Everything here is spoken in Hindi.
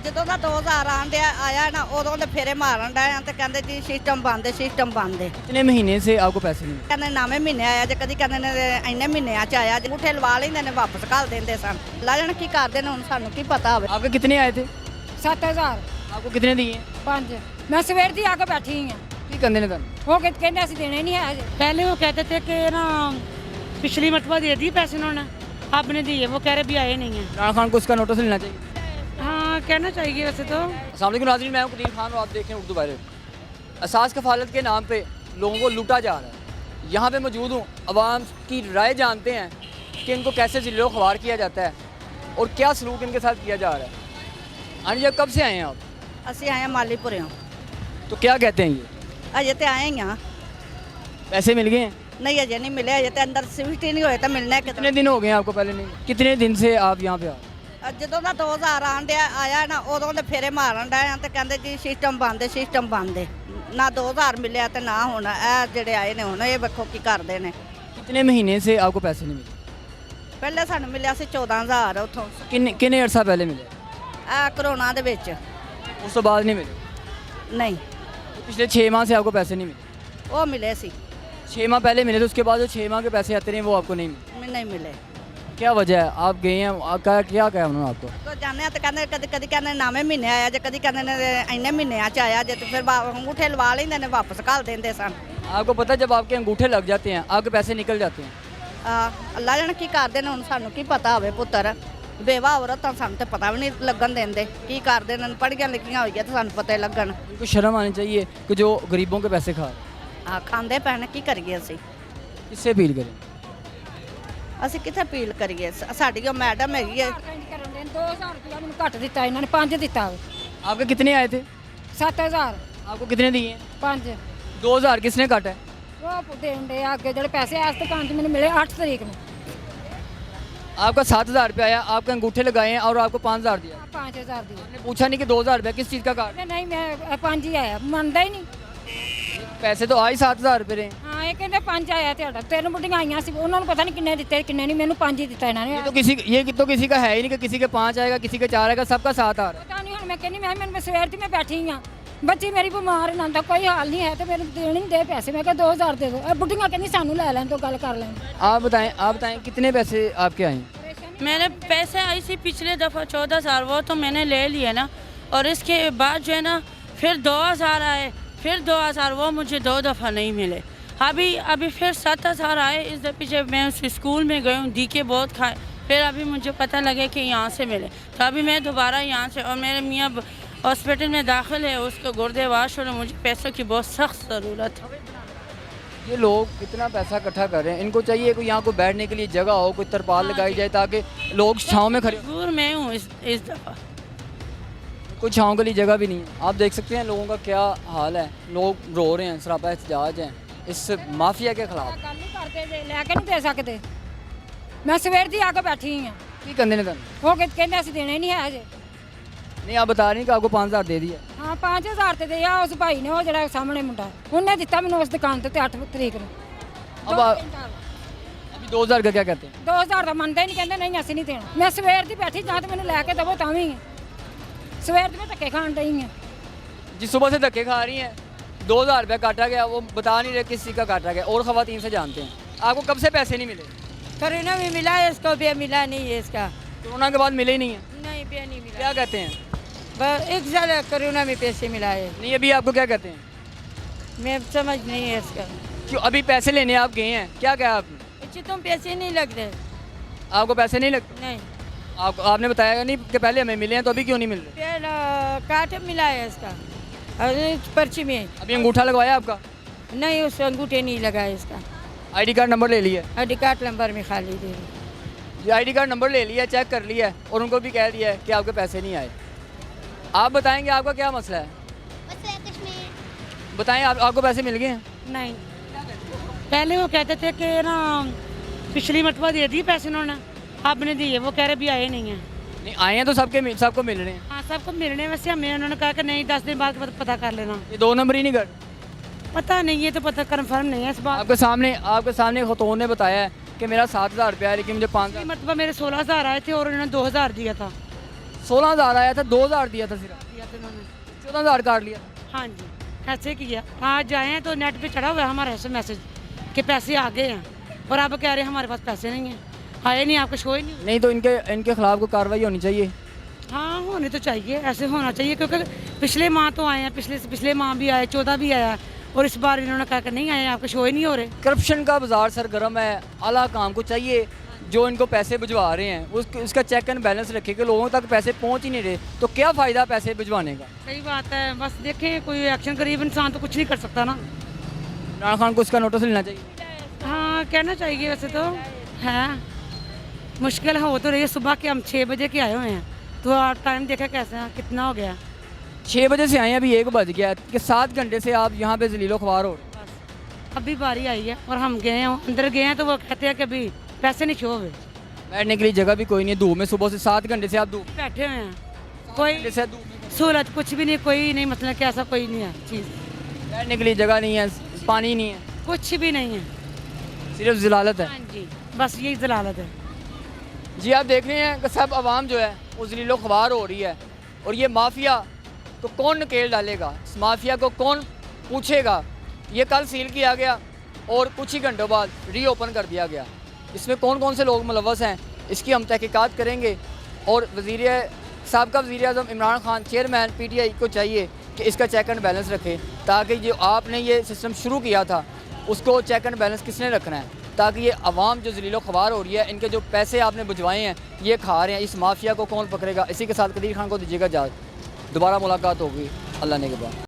ਜਦੋਂ ਦਾ 2000 आया ना उदों ਦੇ ਫੇਰੇ ਮਾਰਨ ਡਿਆ ਤੇ ਕਹਿੰਦੇ ਜੀ ਸਿਸਟਮ ਬੰਦ ਹੈ कितने महीने से आपको पैसे नहीं मिले? ਕਹਿੰਦੇ ਨਵੇਂ ਮਹੀਨੇ ਆਇਆ ਜੇ ਕਦੀ ਕਹਿੰਦੇ ਨੇ ਇੰਨੇ ਮਹੀਨਿਆਂ ਚ ਆਇਆ ਜੇ ਮੁੱਠੇ ਲਵਾ ਲੈਂਦੇ ਨੇ ਵਾਪਸ ਘੱਲ ਦਿੰਦੇ ਸਨ ਲਾ ਜਾਣ ਕੀ ਕਰਦੇ ਨੇ ਹੁਣ ਸਾਨੂੰ ਕੀ ਪਤਾ ਹੋਵੇ। आपके कितने आए थे? 7000 आपको कितने दिए हैं? 5 मैं सवेर दी आके बैठी हुई हूँ की करने ने तुम? वो कहते ਅਸੀਂ देने नहीं है अजे। पहले वो कहते थे कि ना पिछली मरतबा दे दी पैसे उन्होंने, अब नहीं दिए, वो कह रहे भी आए नहीं हैं। इमरान खान को इसका नोटिस लेना चाहिए। हाँ कहना चाहिए वैसे तो। अस्सलाम वालेकुम नाज़रीन, मैं हूं कदीर खान और आप देख रहे हैं उर्दू वायरल। असास कफ़ालत के नाम पे लोगों को लूटा जा रहा है। यहाँ पे मौजूद हूँ, अवाम की राय जानते हैं कि इनको कैसे ज़िल्लो ख्वार किया जाता है और क्या सलूक इनके साथ किया जा रहा है। आंटी जी, कब से आए हैं आप? ਅਸੀਂ ਆਏ ਮਾਲੀਪੁਰਿਓਂ तो क्या कहते हैं ये? ਅਜੇ ਤੇ ਆਏ ਹਾਂ पैसे मिल गए हैं? ਨਹੀਂ ਅਜੇ ਨਹੀਂ ਮਿਲੇ ਅਜੇ ਤੇ ਅੰਦਰ ਸਿਫਟ ਹੀ ਨਹੀਂ ਹੋਏ ਤਾਂ ਮਿਲਣਾ कितने ਕਿਤਨੇ दिन हो गए हैं आपको पहले नहीं? कितने दिन से आप यहाँ पे आ? ਜਦੋਂ ਦਾ 2000 ਆਇਆ ਨਾ ਉਦੋਂ ਦੇ ਫੇਰੇ ਮਾਰਨ ਡਿਆ ਤੇ ਕਹਿੰਦੇ ਜੀ ਸਿਸਟਮ ਬੰਦ ਹੈ ਨਾ 2000 ਮਿਲਿਆ ਤੇ ਨਾ ਹੁਣ ਇਹ ਜਿਹੜੇ ਆਏ ਨੇ ਹੁਣ ਇਹ ਵੇਖੋ ਕੀ ਕਰਦੇ ਨੇ। कितने महीने से आपको पैसे नहीं मिले? ਪਹਿਲੇ ਸਾਨੂੰ ਮਿਲਿਆ ਸੀ 14000 ਉੱਥੋਂ किन्ने अरसा पहले मिले? ਇਹ ਕਰੋਨਾ ਦੇ ਵਿੱਚ उस तो बाद नहीं मिले? ਨਹੀਂ पिछले 6 माह से आपको पैसे नहीं मिले? ਉਹ ਮਿਲੇ ਸੀ 6 माह पहले मिले थे, उसके बाद जो 6 माह के पैसे आते रहे वो आपको नहीं मिले? ਮੈਨੂੰ ਨਹੀਂ ਮਿਲੇ। क्या वजह है? आप गए हैं, क्या कहा उन्होंने आपको? तो जाने तो कहते कदी कदी कहते नवे महीने आया जे कदी कहते ने इन्ने महीनों च आया जे तो फिर अंगूठे लवा लेंदे ने वापस घल देंदे सन। आपको पता है जब आपके अंगूठे लग जाते हैं आपके पैसे निकल जाते हैं? अल्लाह जाने की करते हैं हुण सानू की पता होवे पुत्तर बेवा औरत सानू तो पता भी नहीं लगन देंदे की करदे ने पढ़ियां लिखियां होई तो सानू पता लगन। उनको शर्म आनी चाहिए कि जो गरीबों के पैसे खा रहे हैं। खांदे पैन की करिए असी किससे अपील करें? ਅਸੀਂ ਕਿੱਥੇ ਅਪੀਲ ਕਰੀਏ ਸਾਡੀ ਉਹ ਮੈਡਮ ਹੈਗੀ ਹੈ 2000 रुपया मैंने घट दिता इन्होंने 5 दिता आपके कितने आए थे? 7000 आपको कितने दिए हैं? 5 2000 किसने काटा है? वो देन दे आगे जो पैसे आज दुकान से मैंने मिले 8 तारीख में। आपका 7000 रुपया आया, आपके अंगूठे लगाए हैं और आपको 5000 दिया। 5000 दिए आपने पूछा नहीं कि 2000 रुपया किस चीज़ का काट? नहीं मैं 5 ही आया मानता ही नहीं। पैसे तो आज 7000 रुपये रहे। हाँ ये कहते 5 आया ਤੁਹਾਡਾ 3 ਬੁੱਢੀਆਂ ਆਈਆਂ ਸੀ ਉਹਨਾਂ ਨੂੰ ਪਤਾ ਨਹੀਂ ਕਿੰਨੇ ਦਿੱਤੇ ਕਿੰਨੇ ਨਹੀਂ ਮੈਨੂੰ 5 ਹੀ ਦਿੱਤਾ ਇਹਨਾਂ ਨੇ। ये तो किसी का है ही नहीं कि किसी के 5 आएगा किसी के 4 आएगा, सबका 7 आ रहा है। ਪਤਾ ਨਹੀਂ ਹੁਣ ਮੈਂ ਕਹਿੰਦੀ ਮੈਂ ਸਵੇਰ ਦੀ ਮੈਂ ਬੈਠੀ ਹਾਂ ਬੱਚੀ ਮੇਰੀ ਬਿਮਾਰ ਨਾ ਦਾ ਕੋਈ ਹਾਲ नहीं है तो मेरे देने नहीं दे पैसे मैं कहा 2000 दे दो अब बुढ़ियाँ कहनी सानू ले लें तो गल कर लें। आप बताएं कितने पैसे आपके आए हैं? मैंने पैसे आई थी पिछले दफ़ा 14000, वो तो मैंने ले लिए ना, और इसके बाद जो है ना फिर 2000 आए, फिर 2000 वो मुझे 2 दफ़ा नहीं मिले। अभी फिर 7000 आए। इस पीछे मैं उस स्कूल में गई हूँ, डीके बहुत खाए, फिर अभी मुझे पता लगे कि यहाँ से मिले तो अभी मैं दोबारा यहाँ से, और मेरे मियाँ हॉस्पिटल में दाखिल है, उसको गुर्दे वाश हो रहे, मुझे पैसों की बहुत सख्त ज़रूरत है। ये लोग कितना पैसा इकट्ठा कर रहे हैं, इनको चाहिए कोई यहाँ को बैठने के लिए जगह हो, कोई तरपाल लगाई जाए ताकि लोग छाँव में खड़े। मजबूर मैं हूँ इस दफ़ा, कोई छाँव के लिए जगह भी नहीं है। आप देख सकते हैं लोगों का क्या हाल है, लोग रो रहे हैं, सरापा एहतजाज हैं इस माफिया के खिलाफ। गल नहीं करते जे लेके नहीं दे सकते मैं सवेर दी आके बैठी हुई हूँ की करने ने वो कहते ਅਸੀਂ देने नहीं है अजे। नहीं, आप बता रहे हैं कि आपको 5000 दे दिया। हाँ 5000 ਤੇ ਦੇ ਆ ਉਸ ਭਾਈ ਨੇ ਉਹ ਜਿਹੜਾ ਸਾਹਮਣੇ ਮੁੰਡਾ ਉਹਨੇ ਦਿੱਤਾ ਮੈਨੂੰ ਉਸ ਦੁਕਾਨ ਤੇ 8 ਤਰੀਕ ਨੂੰ। अब अभी 2000 का क्या कहते हैं? 2000 ਦਾ ਮੰਨਦੇ ਨਹੀਂ ਕਹਿੰਦੇ ਨਹੀਂ ਅਸੀਂ ਨਹੀਂ ਦੇਣਾ। ਮੈਂ ਸਵੇਰ ਦੀ ਬੈਠੀ ਜਾਂ ਤੇ ਮੈਨੂੰ ਲੈ ਕੇ ਦਵੋ ਤਾਂ ਵੀ ਸਵੇਰ ਦੀ ਮੈਂ ਧੱਕੇ ਖਾਣ ਡਈ ਹਾਂ। जिस सुबह से धक्के खा रही हैं 2000 रुपया काटा गया, वो बता नहीं रहे किस चीज़ का काटा गया, और ख़वातीन से जानते हैं। आपको कब से पैसे नहीं मिले? कोरोना में मिला है, इसको भी मिला नहीं है इसका। कोरोना के बाद मिले ही नहीं है? नहीं भी नहीं मिला। क्या कहते हैं? बस 1 साल कोरोना में पैसे मिला है। नहीं, अभी आपको क्या कहते हैं? मैं समझ नहीं है इसका। क्यों अभी पैसे लेने आप गए हैं, क्या कहा आपने? अच्छा तुम पैसे नहीं लग रहे? आपको पैसे नहीं लगते? नहीं आपने बताया नहीं कि पहले हमें मिले हैं, तो अभी क्यों नहीं मिल रहे? फिर काट मिला है इसका और पर्ची में। अभी अंगूठा लगवाया आपका? नहीं उस अंगूठे नहीं लगा है इसका। आईडी कार्ड नंबर ले लिया? आईडी कार्ड नंबर में खाली दे। ये आईडी कार्ड नंबर ले लिया, चेक कर लिया है, और उनको भी कह दिया है कि आपके पैसे नहीं आए। आप बताएंगे आपका क्या मसला है? बताएं, आपको पैसे मिल गए हैं? नहीं पहले वो कहते थे कि ना पिछली मरतबा दे दी पैसे उन्होंने, अब नहीं दिए, वो कह रहे भी आए नहीं हैं। नहीं आए हैं तो सबको मिल रहे हैं। हाँ सबको मिलने वैसे हमें उन्होंने कहा कि नहीं 10 दिन बाद पता कर लेना। ये 2 नंबर ही नहीं कर? पता नहीं, ये तो पता कन्फर्म नहीं है इस बात। आपके सामने खतून ने बताया है कि मेरा 7000 रुपया है लेकिन मुझे 5000। मरतबा मेरे 16000 आए थे और उन्होंने 2000 दिया था। 16,000 आया था, 2,000 दिया था सिर्फ, किया था उन्होंने। 14,000 काट लिया। हाँ जी, ऐसे किया। आज आए हैं तो नेट पे चढ़ा हुआ है हमारा ऐसे मैसेज कि पैसे आ गए हैं, और अब कह रहे हैं हमारे पास पैसे नहीं हैं, आए नहीं, आपको शो ही नहीं। नहीं तो इनके खिलाफ कोई कार्रवाई होनी चाहिए। हाँ होने तो चाहिए, ऐसे होना चाहिए, क्योंकि पिछले माह तो आए हैं, पिछले माह भी आए, 14 भी आया, और इस बार इन्होंने कहा कि नहीं आए, आपके शो ही नहीं हो रहे। करप्शन का बाजार सरगर्म है, आला काम को चाहिए जो इनको पैसे भिजवा रहे हैं उसका चेक एंड बैलेंस रखे कि लोगों तक पैसे पहुंच ही नहीं रहे, तो क्या फ़ायदा पैसे भिजवाने का। सही बात है, बस देखें कोई एक्शन, गरीब इंसान तो कुछ नहीं कर सकता ना। इमरान खान को इसका नोटिस लेना चाहिए। हाँ कहना चाहिए, वैसे तो है मुश्किल हो तो रही है। सुबह के हम 6 बजे के आए हुए हैं, तो आप टाइम देखा कैसे है, कितना हो गया। 6 बजे से आए हैं, अभी 1 बज गया है कि 7 घंटे से आप यहाँ पे जलीलो ख्वार हो। अभी बारी आई है और हम गए हैं, अंदर गए हैं तो वो कहते हैं कि अभी पैसे नहीं शो हुए। बैठने के लिए जगह भी कोई नहीं है, धूप में सुबह से 7 घंटे से आप धूप बैठे हुए हैं, कोई से धूप में सहूलत कुछ भी नहीं, कोई नहीं, मतलब कि ऐसा कोई नहीं है चीज़, बैठने के लिए जगह नहीं है, पानी नहीं है, कुछ भी नहीं है। सिर्फ जलालत है। हाँ जी, बस यही जलालत है। जी आप देख रहे हैं कि सब आवाम जो है वो जलीलो ख्वार हो रही है, और ये माफिया को कौन नकेल डालेगा, इस माफिया को कौन पूछेगा। ये कल सील किया गया और कुछ ही घंटों बाद रीओपन कर दिया गया। इसमें कौन कौन से लोग मुलव्वस हैं इसकी हम तहकीकात करेंगे, और साबका वज़ीर आज़म इमरान खान चेयरमैन PTI को चाहिए कि इसका चेक एंड बैलेंस रखे, ताकि जो आपने ये सिस्टम शुरू किया था उसको चेक एंड बैलेंस किसने रखना है, ताकि ये आवाम जो जलीलो ख्वार हो रही है, इनके जो पैसे आपने भिजवाए हैं ये खा रहे हैं, इस माफिया को कौन पकड़ेगा। इसी के साथ कदीर खान को दीजिएगा इजाज़त, दोबारा मुलाकात होगी अल्लाह ने के बाद।